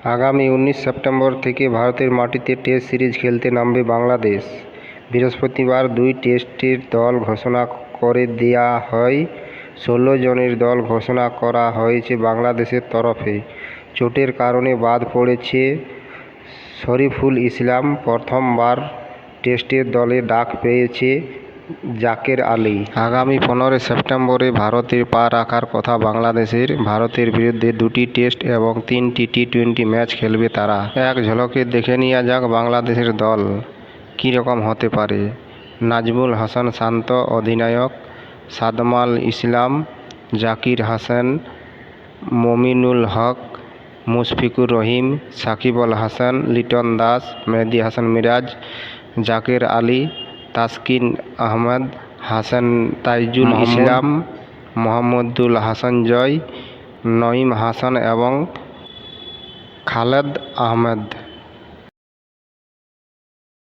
আগামী 19 সেপ্টেম্বর থেকে ভারতের মাটিতে টেস্ট সিরিজ খেলতে নামবে বাংলাদেশ। বৃহস্পতিবার 2 টেস্টের দল ঘোষণা করে দেয়া হয়। 16 জনের দল ঘোষণা করা হয়েছে বাংলাদেশের তরফে। চোটের কারণে বাদ পড়েছে শরীফুল ইসলাম। প্রথমবার টেস্টের দলে ডাক পেয়েছে জাকের আলী। আগামী 15 সেপ্টেম্বরে ভারতে পা রাখার কথা বাংলাদেশের। ভারতের বিরুদ্ধে 2টি টেস্ট এবং 3টি টি-20 ম্যাচ খেলবে তারা। এক ঝলকে দেখে নেওয়া যাক বাংলাদেশের দল কীরকম হতে পারে। নাজমুল হাসান শান্ত অধিনায়ক, সাদমাল ইসলাম, জাকির হাসান, মমিনুল হক, মুশফিকুর রহিম, সাকিব আল হাসান, লিটন দাস, মেহেদী হাসান মিরাজ, জাকের আলী, তাসকিন আহমেদ, হাসান তাইজুল ইসলাম, মোহাম্মদুল হাসান জয়, নঈম হাসান এবং খালেদ আহমেদ।